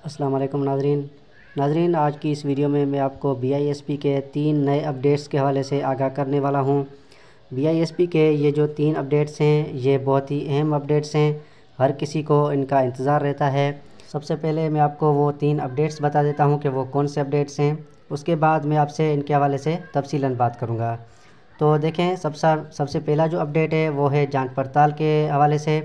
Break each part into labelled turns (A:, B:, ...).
A: अस्सलाम वालेकुम नाज़रीन, आज की इस वीडियो में मैं आपको BISP के 3 नए अपडेट्स के हवाले से आगाह करने वाला हूँ। BISP के ये जो 3 अपडेट्स हैं ये बहुत ही अहम अपडेट्स हैं, हर किसी को इनका इंतज़ार रहता है। सबसे पहले मैं आपको वो 3 अपडेट्स बता देता हूँ कि वो कौन से अपडेट्स हैं। उसके बाद मैं आपसे इनके हवाले से तफसीलन बात करूँगा। तो देखें, सबसे पहला जो अपडेट है वो है जांच पड़ताल के हवाले से।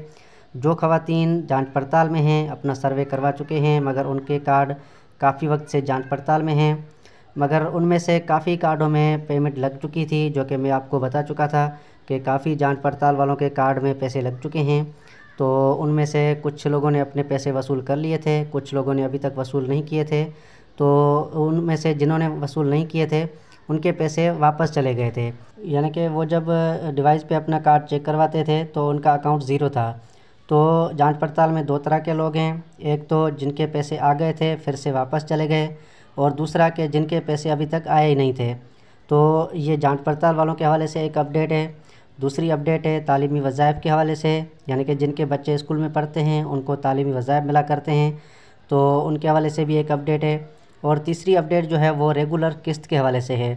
A: जो ख़वातीन जांच पड़ताल में हैं, अपना सर्वे करवा चुके हैं मगर उनके कार्ड काफ़ी वक्त से जांच पड़ताल में हैं, मगर उनमें से काफ़ी कार्डों में पेमेंट लग चुकी थी, जो कि मैं आपको बता चुका था कि काफ़ी जांच पड़ताल वालों के कार्ड में पैसे लग चुके हैं। तो उनमें से कुछ लोगों ने अपने पैसे वसूल कर लिए थे, कुछ लोगों ने अभी तक वसूल नहीं किए थे। तो उनमें से जिन्होंने वसूल नहीं किए थे उनके पैसे वापस चले गए थे, यानी कि वो जब डिवाइस पे अपना कार्ड चेक करवाते थे तो उनका अकाउंट ज़ीरो था। तो जांच पड़ताल में 2 तरह के लोग हैं, एक तो जिनके पैसे आ गए थे फिर से वापस चले गए, और दूसरा के जिनके पैसे अभी तक आए ही नहीं थे। तो ये जांच पड़ताल वालों के हवाले से एक अपडेट है। दूसरी अपडेट है तालीमी वज़ाइफ के हवाले से, यानी कि जिनके बच्चे स्कूल में पढ़ते हैं उनको तालीमी वज़ाइफ मिला करते हैं, तो उनके हवाले से भी एक अपडेट है। और तीसरी अपडेट जो है वो रेगुलर किस्त के हवाले से है,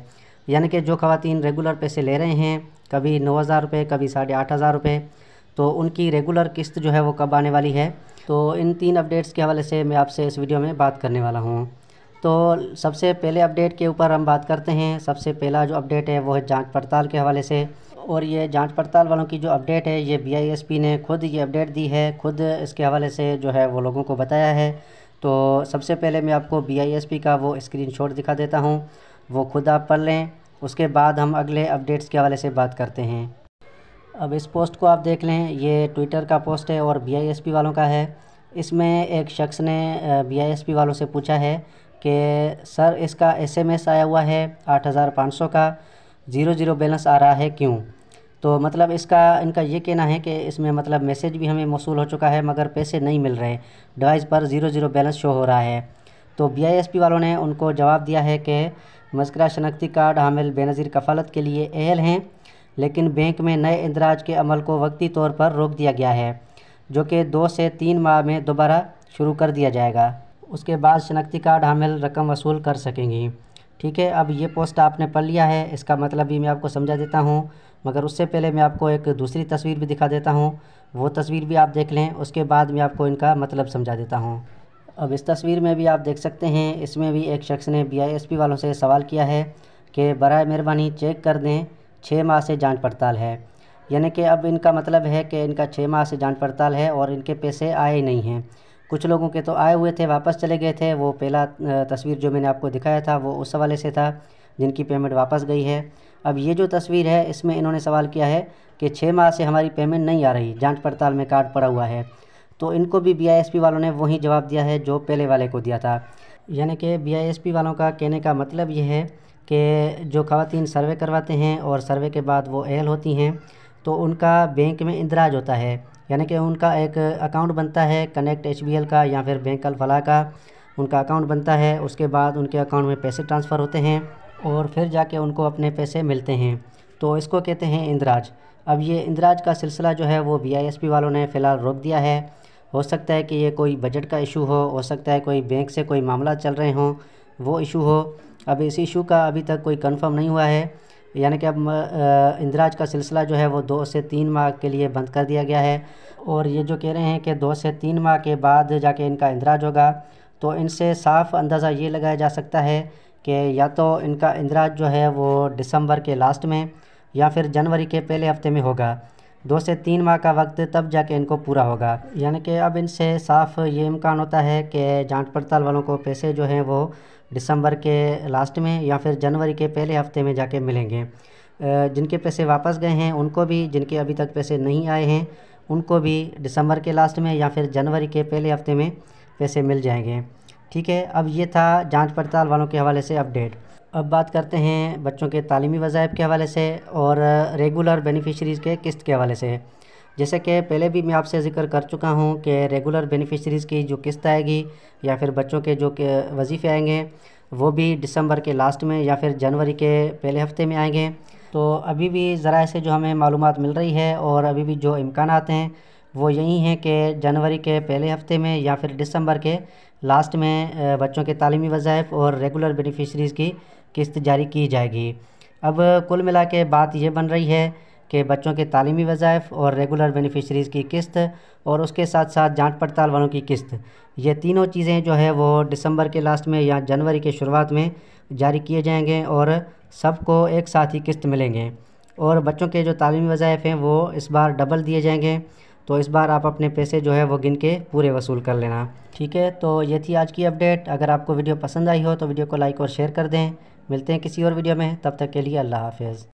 A: यानी कि जो ख़वातीन रेगुलर पैसे ले रहे हैं, कभी 9,000 रुपये, कभी 8,500 रुपये, तो उनकी रेगुलर किस्त जो है वो कब आने वाली है। तो इन 3 अपडेट्स के हवाले से मैं आपसे इस वीडियो में बात करने वाला हूँ। तो सबसे पहले अपडेट के ऊपर हम बात करते हैं। सबसे पहला जो अपडेट है वो है जांच पड़ताल के हवाले से, और ये जांच पड़ताल वालों की जो अपडेट है ये BISP ने खुद ये अपडेट दी है, खुद इसके हवाले से जो है वो लोगों को बताया है। तो सबसे पहले मैं आपको BISP का वो स्क्रीनशॉट दिखा देता हूँ, वो खुद आप पढ़ लें, उसके बाद हम अगले अपडेट्स के हवाले से बात करते हैं। अब इस पोस्ट को आप देख लें, ये ट्विटर का पोस्ट है और BISP वालों का है। इसमें एक शख्स ने BISP वालों से पूछा है कि सर, इसका SMS आया हुआ है 8,500 का, 0 बैलेंस आ रहा है क्यों? तो मतलब इनका ये कहना है कि इसमें मतलब मैसेज भी हमें मौसूल हो चुका है मगर पैसे नहीं मिल रहे, डिवाइस पर 0 बैलेंस शो हो रहा है। तो BISP वालों ने उनको जवाब दिया है कि मज़कूरा शनाख्ती कार्ड हामिल बेनज़ीर कफ़ालत के लिए अहल हैं, लेकिन बैंक में नए इंदराज के अमल को वक्ती तौर पर रोक दिया गया है, जो कि 2 से 3 माह में दोबारा शुरू कर दिया जाएगा। उसके बाद शनाख्ती कार्ड हामिल रकम वसूल कर सकेंगी। ठीक है, अब ये पोस्ट आपने पढ़ लिया है, इसका मतलब भी मैं आपको समझा देता हूँ, मगर उससे पहले मैं आपको एक दूसरी तस्वीर भी दिखा देता हूँ, वो तस्वीर भी आप देख लें, उसके बाद मैं आपको इनका मतलब समझा देता हूँ। अब इस तस्वीर में भी आप देख सकते हैं, इसमें भी एक शख्स ने BISP वालों से सवाल किया है कि बराए मेहरबानी चेक कर दें, 6 माह से जांच पड़ताल है। यानी कि अब इनका मतलब है कि इनका 6 माह से जांच पड़ताल है और इनके पैसे आए ही नहीं हैं। कुछ लोगों के तो आए हुए थे, वापस चले गए थे। वो पहला तस्वीर जो मैंने आपको दिखाया था वो उस हवाले से था, जिनकी पेमेंट वापस गई है। अब ये जो तस्वीर है इसमें इन्होंने सवाल किया है कि 6 माह से हमारी पेमेंट नहीं आ रही, जांच पड़ताल में कार्ड पड़ा हुआ है। तो इनको भी BISP वालों ने वही जवाब दिया है जो पहले वाले को दिया था। यानी कि BISP वालों का कहने का मतलब ये है कि जो ख़वातीन सर्वे करवाते हैं और सर्वे के बाद वो अहल होती हैं तो उनका बैंक में इंदराज होता है, यानी कि उनका एक अकाउंट बनता है कनेक्ट HBL का या फिर बैंक अल फलाह का, उनका अकाउंट बनता है। उसके बाद उनके अकाउंट में पैसे ट्रांसफ़र होते हैं और फिर जाके उनको अपने पैसे मिलते हैं, तो इसको कहते हैं इंदराज। अब ये इंदराज का सिलसिला जो है वो BISP वालों ने फ़िलहाल रोक दिया है। हो सकता है कि ये कोई बजट का इशू हो सकता है कोई बैंक से कोई मामला चल रहे हों, वो इशू हो। अब इस इशू का अभी तक कोई कंफर्म नहीं हुआ है, यानी कि अब इंदराज का सिलसिला जो है वो 2 से 3 माह के लिए बंद कर दिया गया है। और ये जो कह रहे हैं कि 2 से 3 माह के बाद जाके इनका इंदराज होगा, तो इनसे साफ़ अंदाज़ा ये लगाया जा सकता है कि या तो इनका इंदराज जो है वो दिसंबर के लास्ट में या फिर जनवरी के पहले हफ्ते में होगा। 2 से 3 माह का वक्त तब जाके इनको पूरा होगा, यानी कि अब इनसे साफ़ ये इम्कान होता है कि जांच पड़ताल वालों को पैसे जो हैं वो दिसंबर के लास्ट में या फिर जनवरी के पहले हफ्ते में जाके मिलेंगे। जिनके पैसे वापस गए हैं उनको भी, जिनके अभी तक पैसे नहीं आए हैं उनको भी दिसंबर के लास्ट में या फिर जनवरी के पहले हफ्ते में पैसे मिल जाएंगे। ठीक है, अब ये था जांच पड़ताल वालों के हवाले से अपडेट। अब बात करते हैं बच्चों के तालीमी वज़ाइफ के हवाले से और रेगुलर बेनिफिशरीज़ के किस्त के हवाले से। जैसे कि पहले भी मैं आपसे ज़िक्र कर चुका हूँ कि रेगुलर बेनिफिशरीज़ की जो किस्त आएगी या फिर बच्चों के जो वजीफ़े आएंगे वो भी दिसंबर के लास्ट में या फिर जनवरी के पहले हफ्ते में आएंगे। तो अभी भी ज़रा से जो हमें मालूमात मिल रही है और अभी भी जो इम्कानात हैं वो यही हैं कि जनवरी के पहले हफ्ते में या फिर दिसंबर के लास्ट में बच्चों के तालीमी वज़ाइफ और रेगुलर बेनिफिशरीज़ की किस्त जारी की जाएगी। अब कुल मिला के बात ये बन रही है कि बच्चों के तालीमी वज़ाइफ और रेगुलर बेनिफिशरीज़ की किस्त और उसके साथ साथ जांच पड़ताल वालों की किस्त, ये तीनों चीज़ें जो है वो दिसंबर के लास्ट में या जनवरी के शुरुआत में जारी किए जाएंगे और सबको एक साथ ही किस्त मिलेंगे। और बच्चों के जो तालीमी वज़ाइफ हैं वो इस बार डबल दिए जाएंगे, तो इस बार आप अपने पैसे जो है वो गिन के पूरे वसूल कर लेना। ठीक है, तो ये थी आज की अपडेट। अगर आपको वीडियो पसंद आई हो तो वीडियो को लाइक और शेयर कर दें। मिलते हैं किसी और वीडियो में, तब तक के लिए अल्लाह हाफ़िज़।